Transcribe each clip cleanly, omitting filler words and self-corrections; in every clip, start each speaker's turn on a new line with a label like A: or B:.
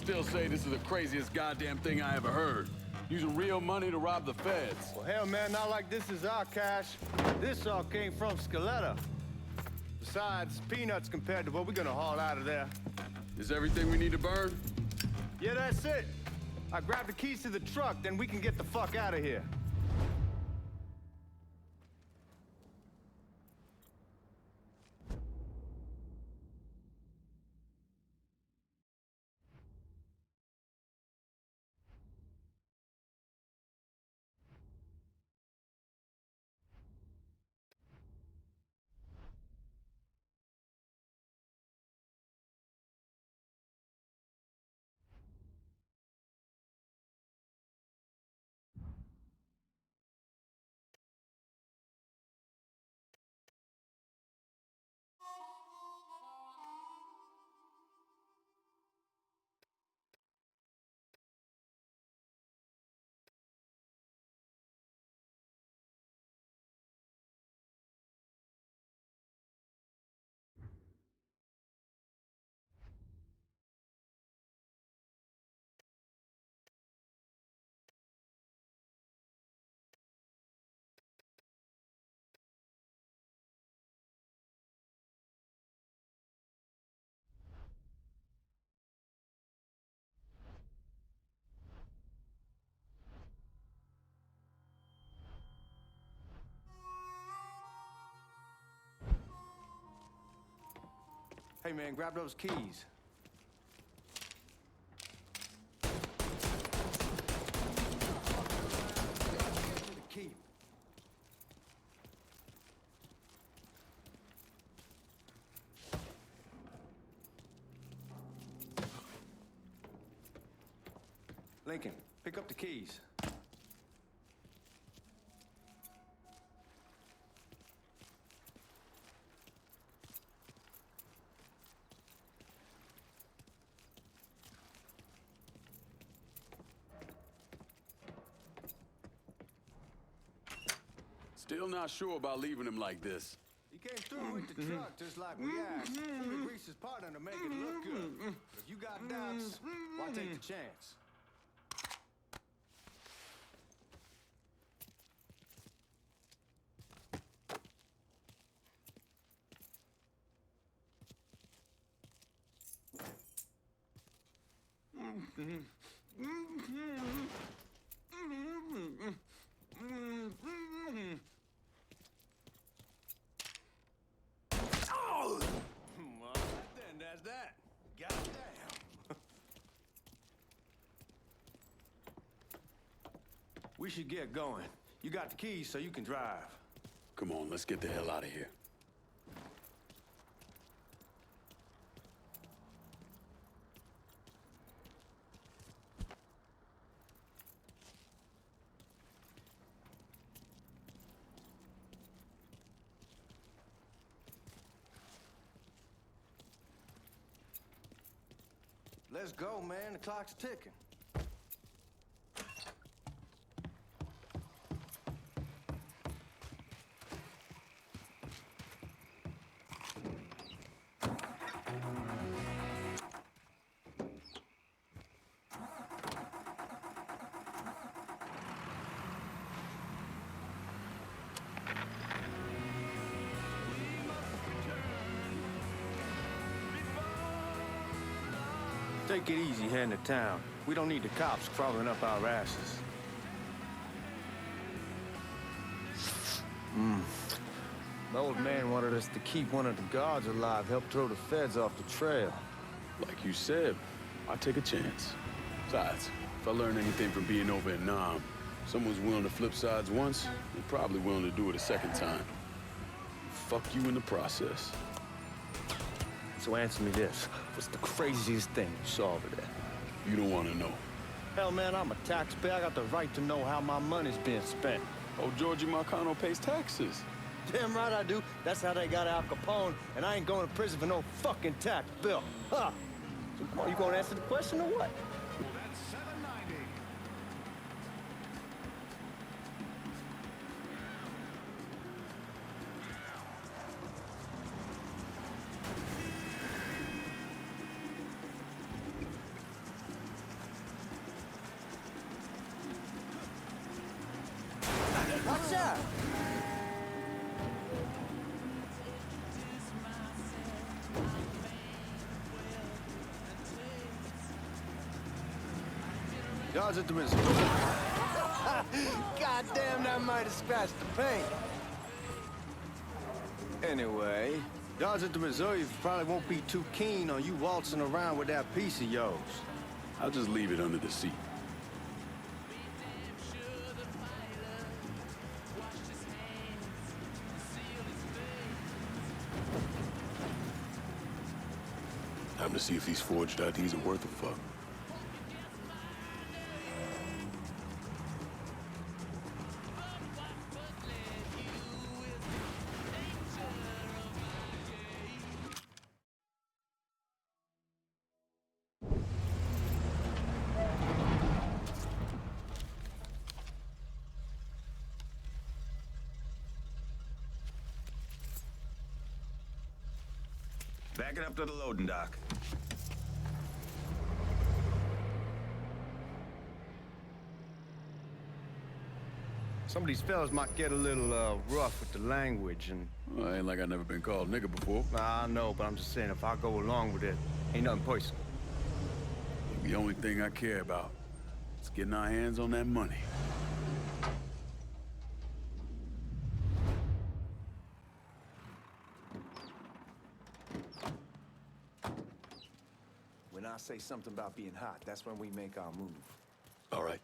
A: still say this is the craziest goddamn thing I ever heard. Using real money to rob the feds.
B: Well, hell, man, not like this is our cash. This all came from Scaletta. Besides, peanuts compared to what we're gonna haul out of there.
A: Is everything we need to burn?
B: Yeah, that's it. I grabbed the keys to the truck, then we can get the fuck out of here. Hey, man, grab those keys. Key. Lincoln, pick up the keys.
A: Still not sure about leaving him like this.
B: He came through with the truck just like we asked. He greased his partner to make it look good. If you got doubts, why take the chance? Well, then that's that. Goddamn. We should get going. You got the keys so you can drive.
A: Come on, let's get the hell out of here.
B: Let's go, man. The clock's ticking. Take it easy heading to town. We don't need the cops crawling up our asses. The old man wanted us to keep one of the guards alive, help throw the feds off the trail.
A: Like you said, I take a chance. Besides, if I learn anything from being over in Nam, someone's willing to flip sides once, they're probably willing to do it a second time. Fuck you in the process.
B: So answer me this. What's the craziest thing you saw over there?
A: You don't want to know.
B: Hell, man, I'm a taxpayer. I got the right to know how my money's being spent.
A: Oh, Georgie Marcano pays taxes.
B: Damn right I do. That's how they got Al Capone, and I ain't going to prison for no fucking tax bill. Huh? So come on, you gonna answer the question or what?
C: That's $7.90.
B: Dodge at the Missouri. Goddamn, that might have scratched the paint. Anyway, Dodge at the Missouri probably won't be too keen on you waltzing around with that piece of yours.
A: I'll just leave it under the seat. Time to see if these forged IDs are worth a fuck.
D: Back it up to the loading dock.
B: Some of these fellas might get a little rough with the language, and
A: Well, ain't like I never been called nigga before.
B: I know, but I'm just saying, if I go along with it, ain't nothing personal.
A: The only thing I care about is getting our hands on that money.
E: When I say something about being hot, that's when we make our move.
A: All right.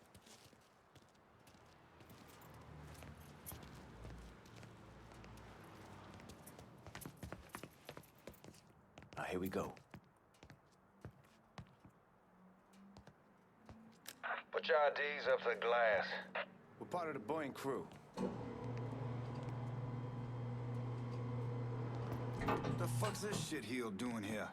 E: Now, here we go.
D: Put your IDs up to the glass.
E: We're part of the Boeing crew.
D: What the fuck's this shitheel doing here?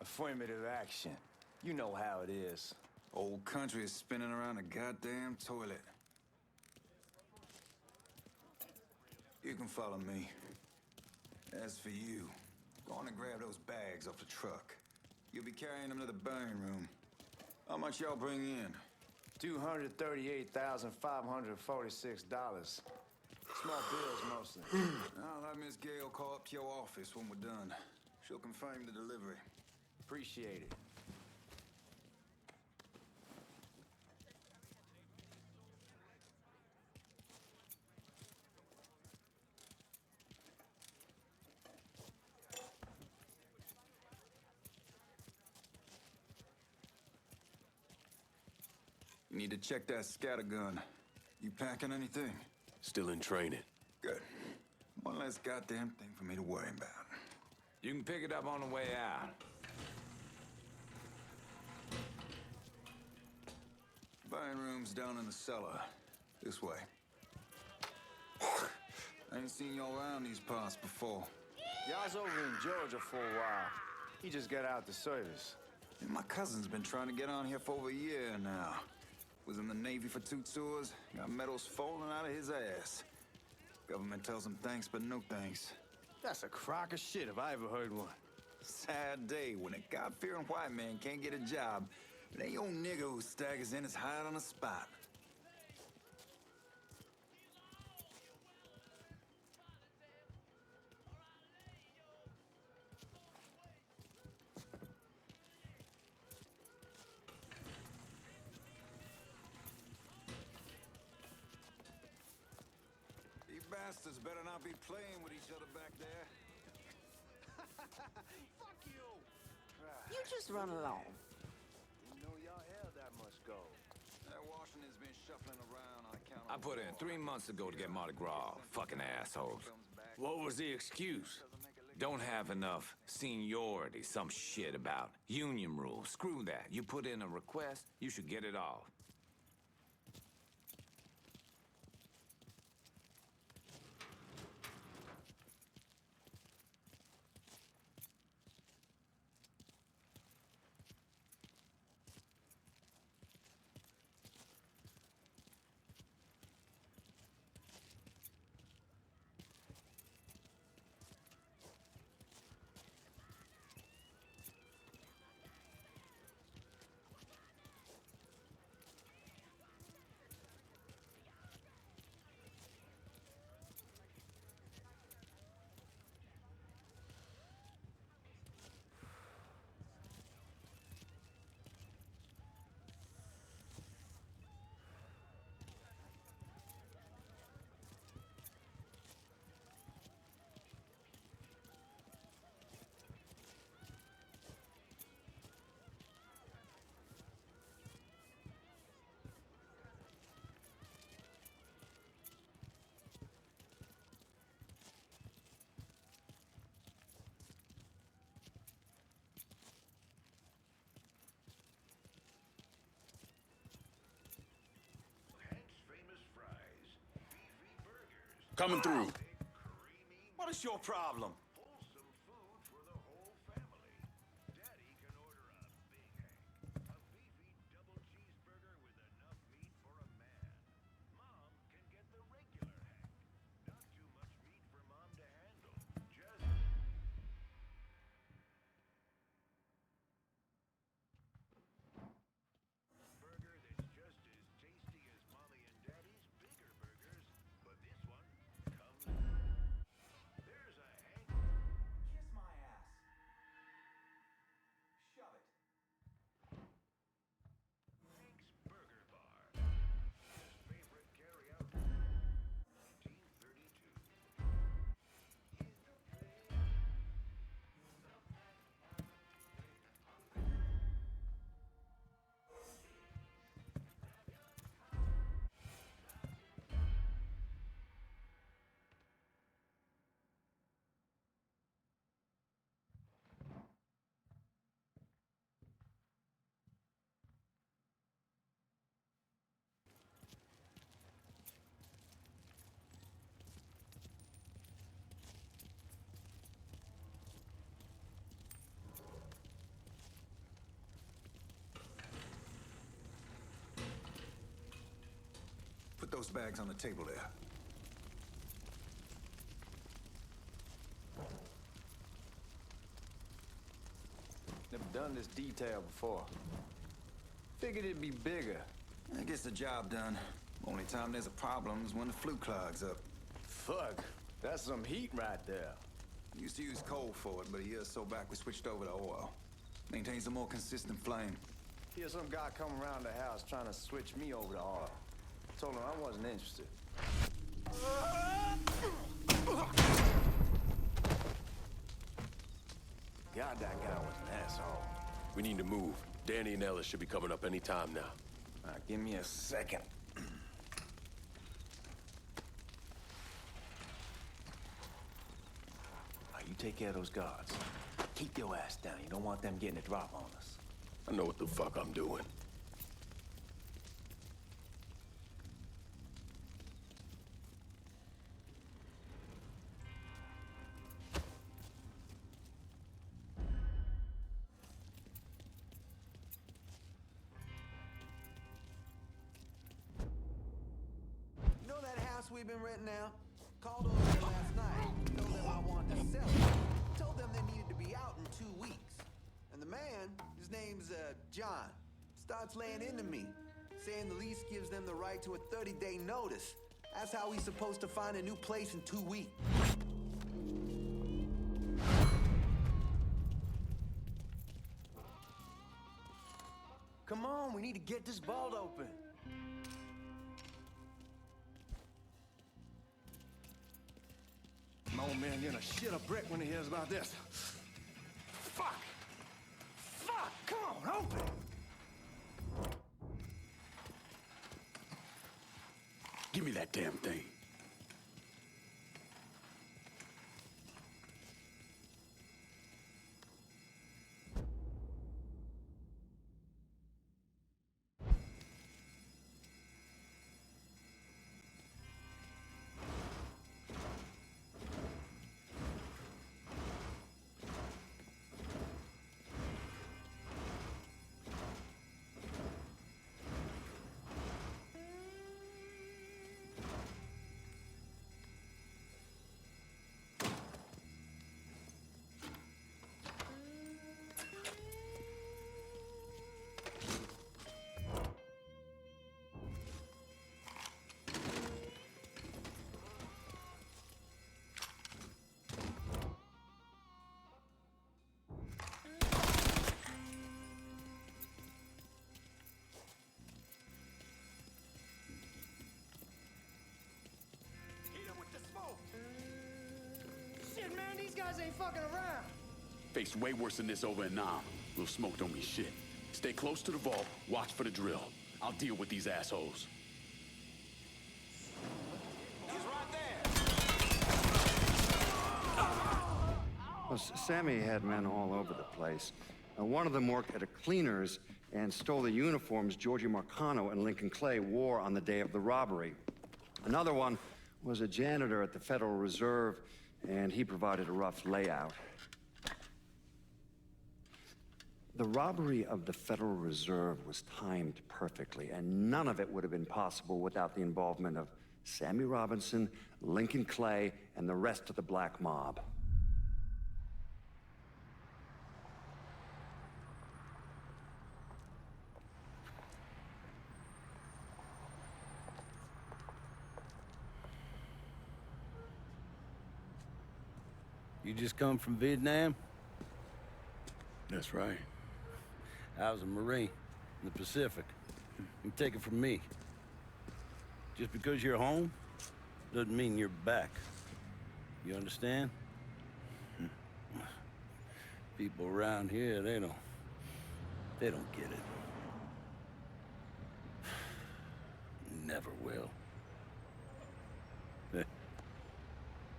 E: Affirmative action. You know how it is.
D: Old country is spinning around a goddamn toilet. You can follow me. As for you, go on and grab those bags off the truck. You'll be carrying them to the burning room. How much y'all bring in?
E: $238,546. Small bills mostly.
D: I'll have Miss Gale call up to your office when we're done. She'll confirm the delivery.
E: Appreciate it.
D: You need to check that scatter gun. You packing anything?
A: Still in training.
D: Good. One less goddamn thing for me to worry about.
F: You can pick it up on the way out.
D: Buying room's down in the cellar. This way. I ain't seen y'all around these parts before.
E: Y'all's over in Georgia for a while. He just got out the service.
D: And my cousin's been trying to get on here for over a year now. Was in the Navy for 2 tours, got medals falling out of his ass. Government tells him thanks, but no thanks.
E: That's a crock of shit if I ever heard one.
D: Sad day when a God-fearing white man can't get a job. It ain't your nigga who staggers in his hide on the spot. You bastards better not be playing with each other back there.
E: Fuck you!
G: You just run along.
E: Didn't know y'all held that much gold.
D: That Washington's been shuffling around on account
F: I
D: of
F: put in 3 months ago to get Mardi Gras. Fucking assholes. What was the excuse? Don't have enough seniority, some shit about union rules. Screw that. You put in a request, you should get it all.
A: Coming through.
E: What is your problem?
D: Put those bags on the table there.
E: Never done this detail before. Figured it'd be bigger.
D: That gets the job done. Only time there's a problem is when the flue clogs up.
E: Fuck, that's some heat right there.
D: Used to use coal for it, but a year or so back we switched over to oil. Maintains a more consistent flame.
E: Here's some guy come around the house trying to switch me over to oil. Told him I wasn't interested. God, that guy was an asshole.
A: We need to move. Danny and Ellis should be coming up any time now.
E: All right, give me a second. All right, you take care of those guards. Keep your ass down. You don't want them getting a drop on us.
A: I know what the fuck I'm doing.
H: You know that house we've been renting out? Called over there last night. Told them I wanted to sell it. Told them they needed to be out in 2 weeks. And the man, his name's John, starts laying into me, saying the lease gives them the right to a 30-day notice. That's how he's supposed to find a new place in 2 weeks.
E: Come on, we need to get this vault open. My old man gonna shit a brick when he hears about this. Fuck! Fuck! Come on, open!
A: Give me that damn thing.
I: Shit, man, these guys ain't fucking around.
A: Faced way worse than this over in Nam. Little smoke don't mean shit. Stay close to the vault, watch for the drill. I'll deal with these assholes.
E: He's right there!
J: Well, Sammy had men all over the place. One of them worked at a cleaner's and stole the uniforms Georgie Marcano and Lincoln Clay wore on the day of the robbery. Another one was a janitor at the Federal Reserve, and he provided a rough layout. The robbery of the Federal Reserve was timed perfectly, and none of it would have been possible without the involvement of Sammy Robinson, Lincoln Clay, and the rest of the Black Mob.
K: You just come from Vietnam?
A: That's right.
K: I was a Marine in the Pacific. You take it from me. Just because you're home doesn't mean you're back. You understand? People around here, they don't get it. Never will.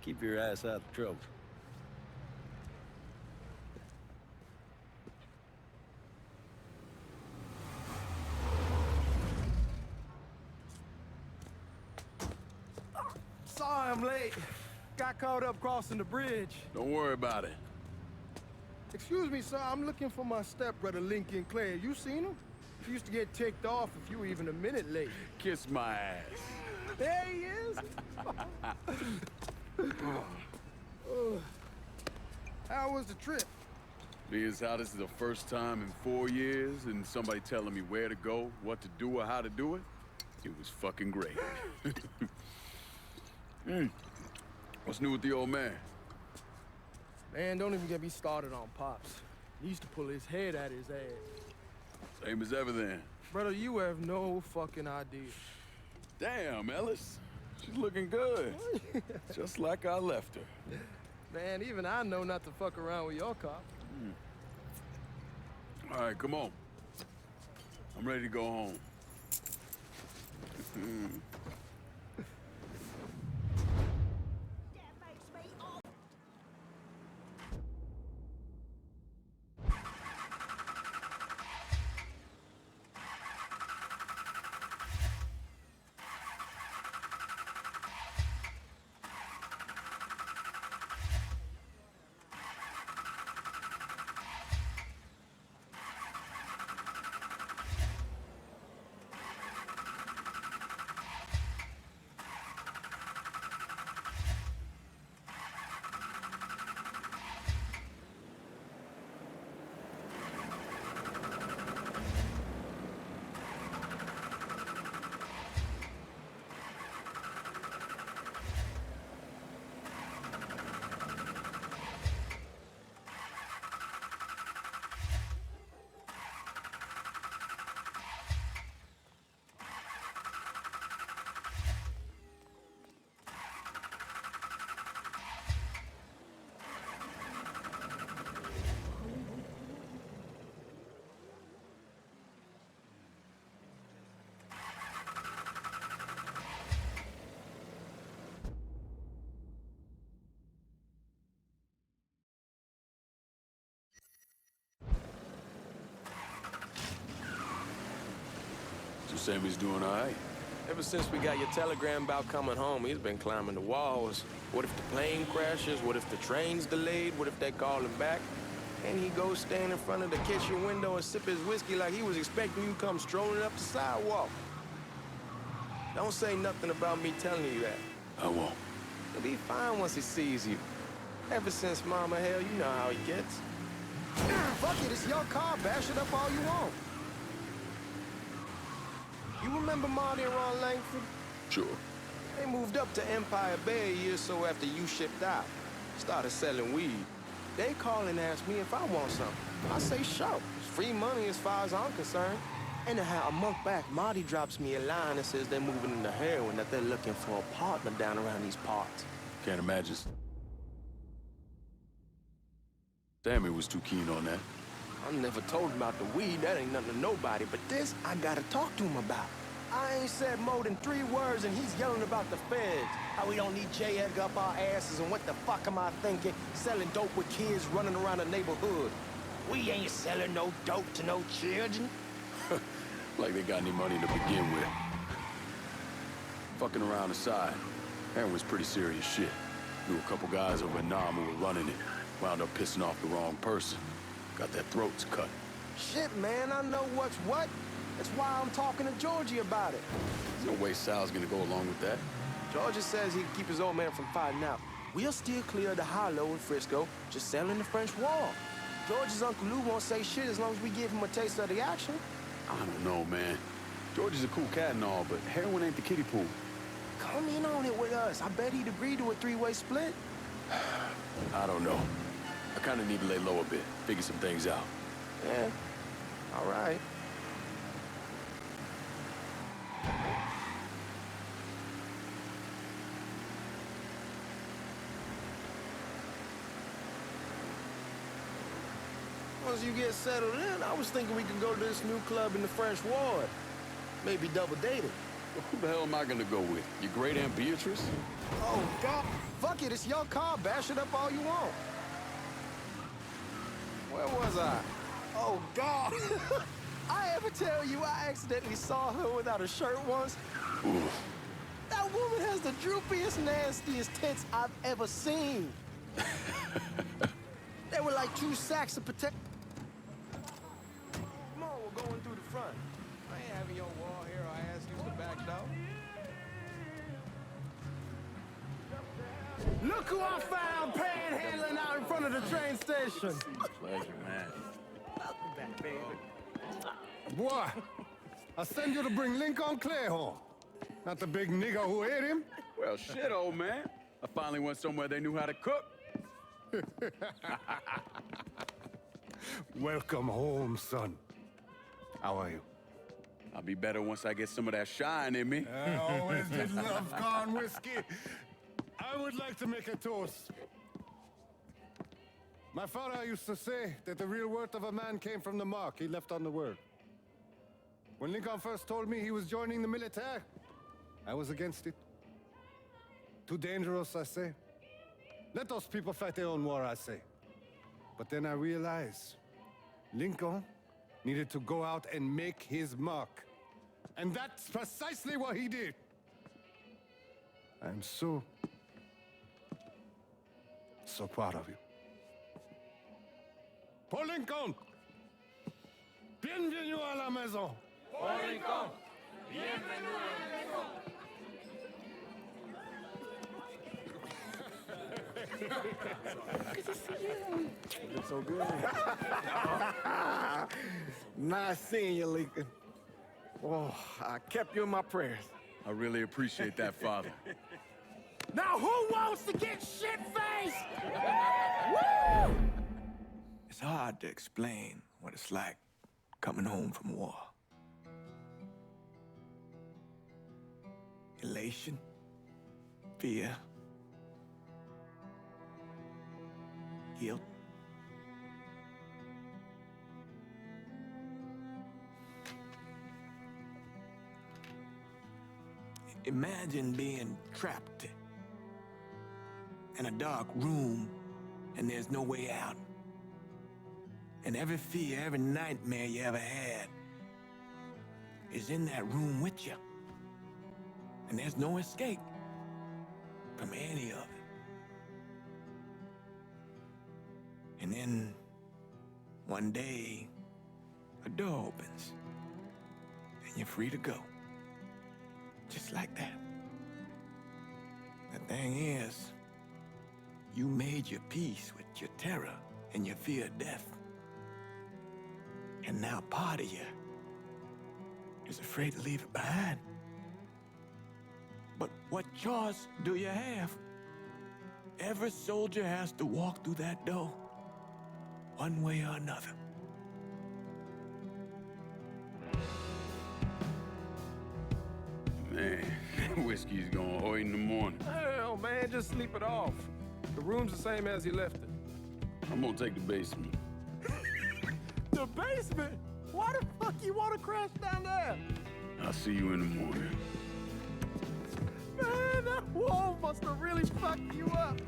K: Keep your ass out of trouble.
E: Sorry I'm late. Got caught up crossing the bridge.
A: Don't worry about it.
I: Excuse me, sir. I'm looking for my stepbrother, Lincoln Clay. You seen him? He used to get ticked off if you were even a minute late.
A: Kiss my ass.
I: There he is. How was the trip?
A: Being as how this is the first time in 4 years and somebody telling me where to go, what to do, or how to do it, it was fucking great. What's new with the old man?
I: Man, don't even get me started on Pops. He used to pull his head out his ass.
A: Same as ever then.
I: Brother, you have no fucking idea.
A: Damn, Ellis. She's looking good. Just like I left her.
I: Man, even I know not to fuck around with your cop.
A: All right, come on. I'm ready to go home. So Sammy's doing all right?
L: Ever since we got your telegram about coming home, he's been climbing the walls. What if the plane crashes? What if the train's delayed? What if they call him back? And he goes stand in front of the kitchen window and sip his whiskey like he was expecting you to come strolling up the sidewalk. Don't say nothing about me telling you that.
A: I won't.
L: He'll be fine once he sees you. Ever since Mama Hell, you know how he gets. Fuck it, it's your car. Bash it up all you want. You remember Marty and Ron Langford?
A: Sure.
L: They moved up to Empire Bay a year or so after you shipped out. Started selling weed. They call and ask me if I want something. I say, sure. It's free money as far as I'm concerned. Anyhow, a month back, Marty drops me a line that says they're moving into heroin, that they're looking for a partner down around these parts.
A: Can't imagine. Sammy was too keen on that.
L: I never told him about the weed. That ain't nothing to nobody. But this, I gotta talk to him about. I ain't said more than 3 words, and he's yelling about the feds. How we don't need J. Edgar up our asses, and what the fuck am I thinking? Selling dope with kids running around the neighborhood. We ain't selling no dope to no children.
A: Like they got any money to begin with. Fucking around aside. Heroin was pretty serious shit. Knew a couple guys over in Nam who were running it. Wound up pissing off the wrong person. Got their throats cut.
B: Shit, man, I know what's what. That's why I'm talking to Georgie about it.
A: There's no way Sal's gonna go along with that.
L: Georgia says he can keep his old man from fighting out. We'll still clear the hollow in Frisco, just selling the French Wall. George's Uncle Lou won't say shit as long as we give him a taste of the action.
A: I don't know, man. George is a cool cat and all, but heroin ain't the kiddie pool.
L: Come in on it with us. I bet he'd agree to a three-way split.
A: I don't know. I kind of need to lay low a bit, figure some things out.
L: Yeah, all right. Once you get settled in, I was thinking we could go to this new club in the French Ward. Maybe double date it.
A: Well, who the hell am I gonna go with? Your great Aunt Beatrice?
B: Oh, God. Fuck it, it's your car. Bash it up all you want. Where was I? Oh, God. I ever tell you I accidentally saw her without a shirt once?
A: Oof.
B: That woman has the droopiest, nastiest tits I've ever seen. They were like 2 sacks of potato. Come on, we're going through the front. I ain't having your wall here. I ask you to back door.
I: Look who I found panhandling out in front of the train station.
K: Pleasure, man.
B: Welcome back, baby.
I: Boy, I send you to bring Lincoln Clay home. Not the big nigger who ate him.
A: Well, shit, old man. I finally went somewhere they knew how to cook.
I: Welcome home, son. How are you?
A: I'll be better once I get some of that shine in me.
I: I always did love corn whiskey. I would like to make a toast. My father used to say that the real worth of a man came from the mark he left on the world. When Lincoln first told me he was joining the military, I was against it. Too dangerous, I say. Let those people fight their own war, I say. But then I realized Lincoln needed to go out and make his mark. And that's precisely what he did. I'm so proud of you. Paul Lincoln! Bienvenue à la maison!
E: Paul Lincoln, bienvenue à la maison.
B: It's so good. Nice seeing you, Lincoln. Oh, I kept you in my prayers.
A: I really appreciate that, Father.
B: Now who wants to get shit-faced? Woo!
F: It's hard to explain what it's like coming home from war. Elation, fear, guilt. Imagine being trapped in a dark room and there's no way out. And every fear, every nightmare you ever had is in that room with you. And there's no escape from any of it. And then one day, a door opens and you're free to go. Just like that. The thing is, you made your peace with your terror and your fear of death. And now part of you is afraid to leave it behind. But what choice do you have? Every soldier has to walk through that door, one way or another.
A: Man, whiskey's going hoy in the morning.
L: Hell, man, just sleep it off. The room's the same as you left it.
A: I'm gonna take the basement.
B: The basement? Why the fuck you want to crash down there?
A: I'll see you in the morning.
B: Man, that wall must have really fucked you up.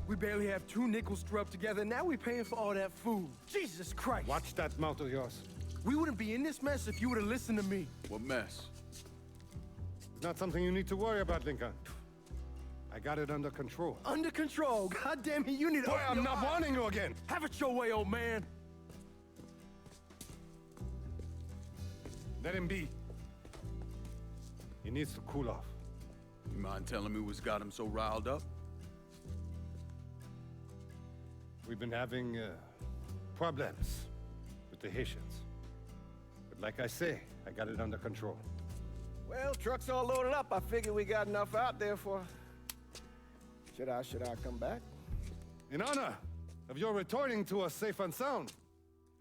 E: We barely have 2 nickels to rub together, now we're paying for all that food. Jesus Christ!
I: Watch that mouth of yours.
E: We wouldn't be in this mess if you would have listened to me.
A: What mess?
I: It's not something you need to worry about, Lincoln. I got it under control.
E: Under control. God damn it, you need to...
I: Boy, I'm not warning you again.
E: Have it your way, old man.
I: Let him be. He needs to cool off.
A: You mind telling me what's got him so riled up?
I: We've been having problems with the Haitians. But like I say, I got it under control.
B: Well, truck's all loaded up. I figure we got enough out there for... Should I come back?
I: In honor of your returning to us safe and sound,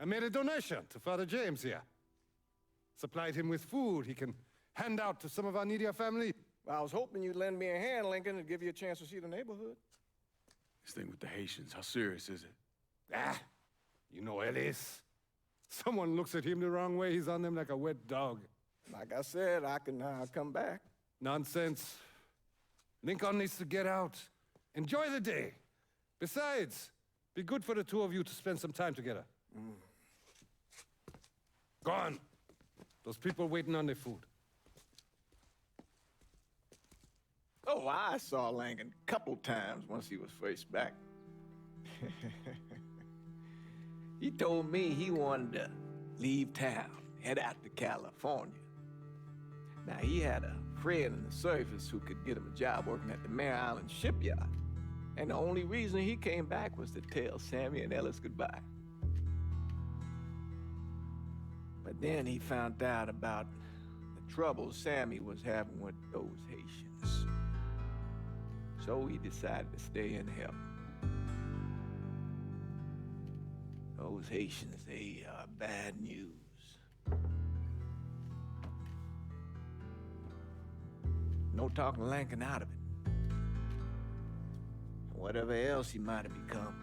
I: I made a donation to Father James here. Supplied him with food he can hand out to some of our needier family.
B: Well, I was hoping you'd lend me a hand, Lincoln, and give you a chance to see the neighborhood.
A: This thing with the Haitians, how serious is it?
I: Ah, you know Ellis. Someone looks at him the wrong way, he's on them like a wet dog.
B: Like I said, I can come back.
I: Nonsense. Lincoln needs to get out. Enjoy the day. Besides, be good for the two of you to spend some time together. Go on. Those people waiting on their food.
B: Oh, I saw Lincoln a couple times once he was first back. He told me he wanted to leave town, head out to California. Now, he had a friend in the service who could get him a job working at the Mare Island shipyard. And the only reason he came back was to tell Sammy and Ellis goodbye. But then he found out about the trouble Sammy was having with those Haitians. So he decided to stay and help. Those Haitians, they are bad news. No talking Lincoln out of it. Whatever else he might have become,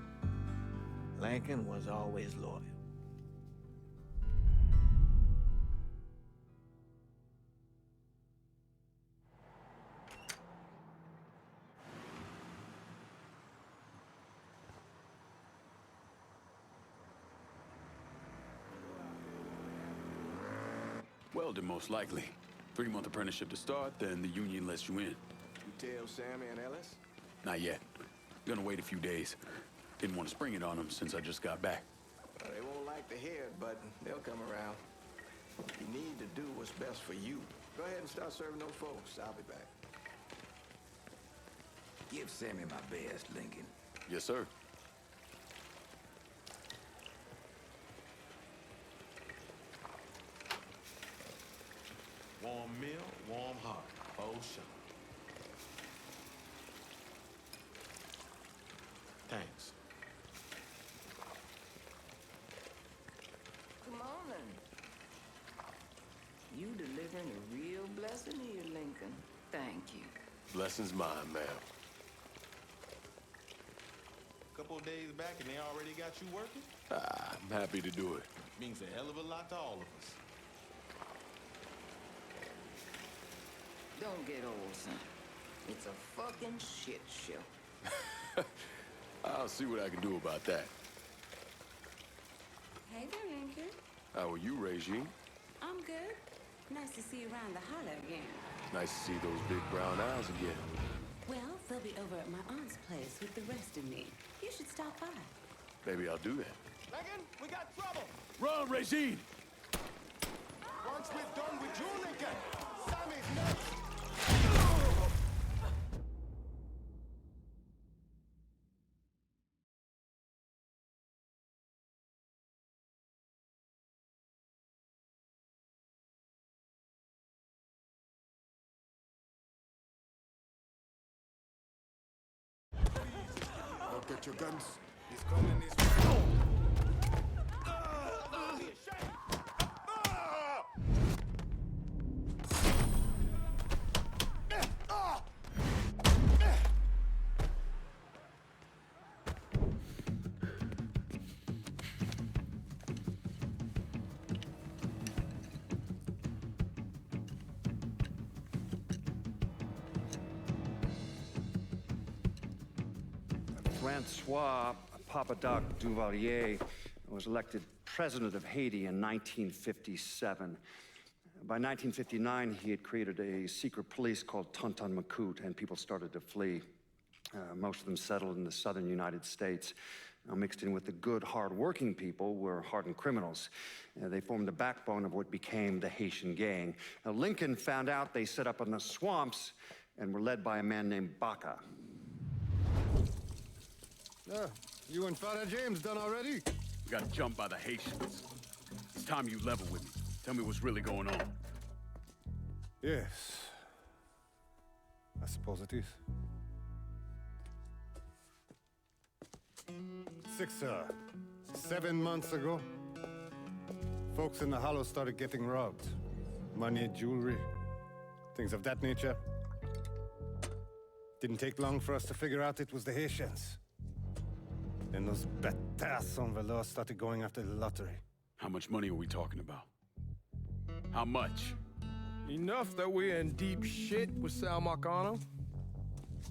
B: Lincoln was always loyal.
A: Welding, most likely. 3-month apprenticeship to start, then the union lets you in.
B: You tell Sammy and Ellis?
A: Not yet. Gonna wait a few days. Didn't want to spring it on them since I just got back.
B: Well, they won't like to hear it, but they'll come around. You need to do what's best for you. Go ahead and start serving those folks. I'll be back.
M: Give Sammy my best, Lincoln.
A: Yes, sir.
C: Warm meal, warm heart. Oh, sure. Thanks.
G: Come on then. You delivering a real blessing here, Lincoln. Thank you.
A: Blessing's mine, ma'am.
C: Couple of days back and they already got you working?
A: I'm happy to do it.
C: Means a hell of a lot to all of us.
G: Don't get old, son. It's a fucking shit show.
A: I'll see what I can do about that.
G: Hey there, Lincoln.
A: How are you, Regine?
G: I'm good. Nice to see you around the holler again.
A: Nice to see those big brown eyes again.
G: Well, they'll be over at my aunt's place with the rest of me. You should stop by.
A: Maybe I'll do that.
B: Lincoln, we got trouble.
A: Run, Regine!
B: Once we're done with you, Lincoln, Sammy's next.
E: Get your guns. He's coming this way.
J: Francois Papadoc Duvalier was elected president of Haiti in 1957. By 1959, he had created a secret police called Tonton Macoute, and people started to flee. Most of them settled in the southern United States. Mixed in with the good, hard-working people were hardened criminals. They formed the backbone of what became the Haitian gang. Now, Lincoln found out they set up in the swamps and were led by a man named Baca.
I: You and Father James done already?
A: We got jumped by the Haitians. It's time you level with me. Tell me what's really going on.
I: Yes. I suppose it is. 7 months ago, folks in the Hollow started getting robbed. Money, jewelry, things of that nature. Didn't take long for us to figure out it was the Haitians. Then those bâtards en velours started going after the lottery.
A: How much money are we talking about? How much?
N: Enough that we're in deep shit with Sal Marcano.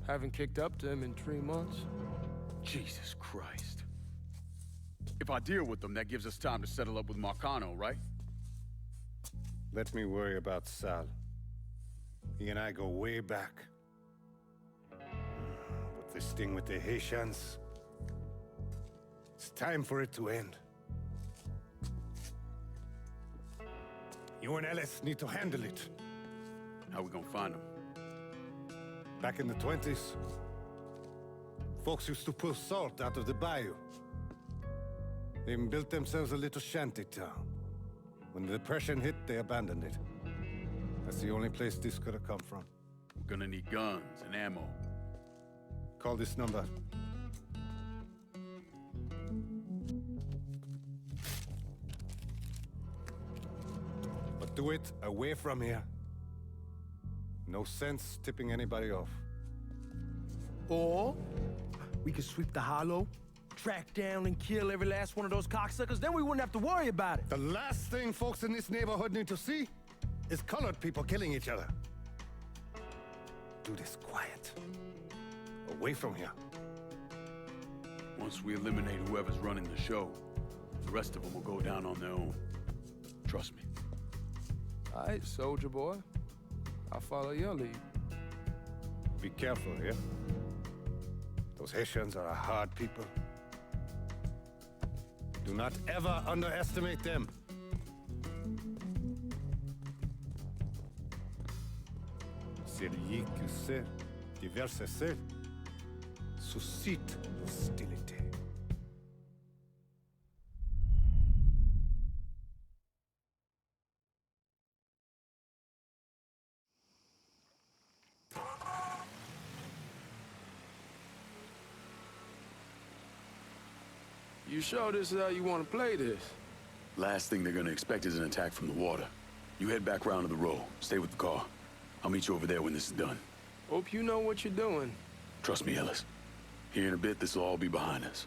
N: Haven't kicked up to him in 3 months.
A: Jesus Christ. If I deal with them, that gives us time to settle up with Marcano, right?
I: Let me worry about Sal. He and I go way back. But this thing with the Haitians, it's time for it to end. You and Ellis need to handle it.
A: How we gonna find them?
I: Back in the 20s, folks used to pull salt out of the bayou. They even built themselves a little shanty town. When the Depression hit, they abandoned it. That's the only place this could have come from.
A: We're gonna need guns and ammo.
I: Call this number. But do it away from here. No sense tipping anybody off.
N: Or we could sweep the Hollow, track down and kill every last one of those cocksuckers, then we wouldn't have to worry about it.
I: The last thing folks in this neighborhood need to see is colored people killing each other. Do this quiet. Away from here.
A: Once we eliminate whoever's running the show, the rest of them will go down on their own. Trust me.
N: All right, soldier boy. I'll follow your lead.
I: Be careful here. Those Haitians are a hard people. Do not ever underestimate them. Celui qui sait diverser celle suscite l'hostilité.
L: You sure this is how you want to play this?
A: Last thing they're gonna expect is an attack from the water. You head back round to the row. Stay with the car. I'll meet you over there when this is done.
L: Hope you know what you're doing.
A: Trust me, Ellis. Here in a bit, this will all be behind us.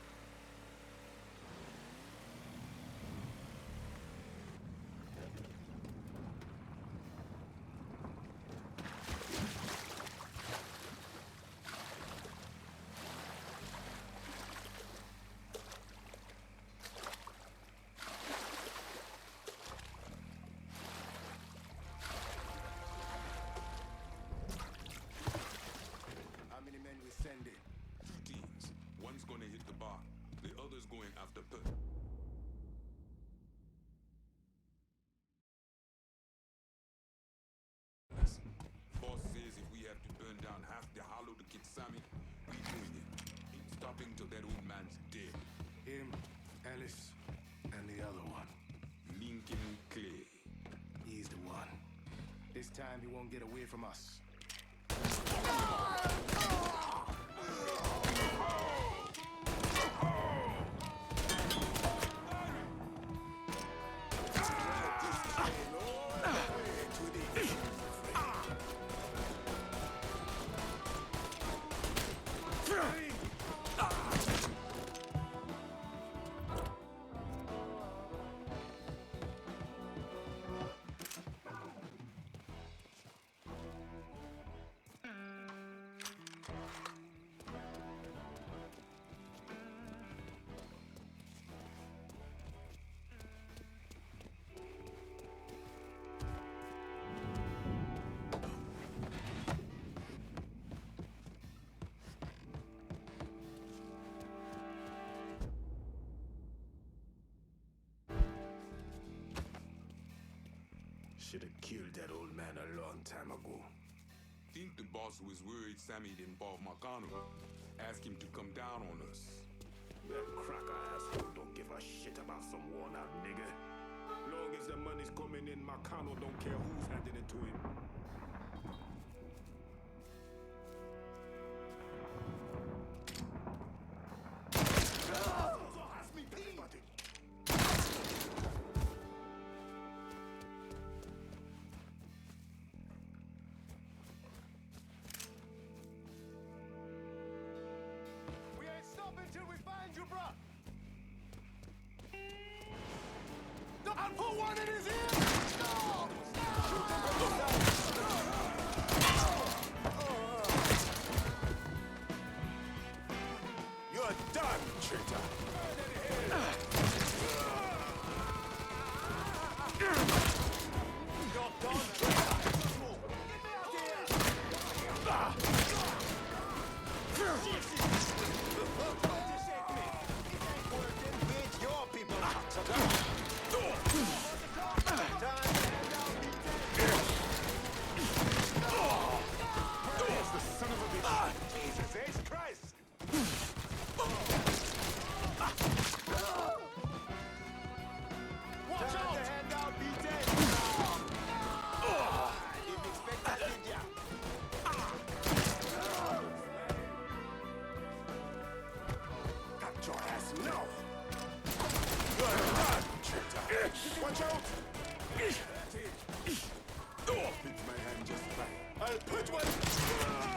E: Him, Ellis, and the other one. Lincoln Clay. He's the one. This time he won't get away from us. should have killed that old man a long time ago.
O: Think the boss was worried Sammy'd involve Marcano. Ask him to come down on us.
E: That cracker asshole don't give a shit about some worn-out nigga. Long as the money's coming in, Marcano don't care who's handing it to him.
N: We ain't stopping till we find you, bruh. I'll put one in his ear!
E: You're done, traitor!
N: You're done, traitor!
H: Your people.
E: Where's the son of a bitch? Jesus H. Christ!
N: Watch out!
H: The handout, be dead. Didn't expect that, did ya?
E: Got your ass now! You're done, traitor! Watch out! Fits my hand just fine. I'll put one...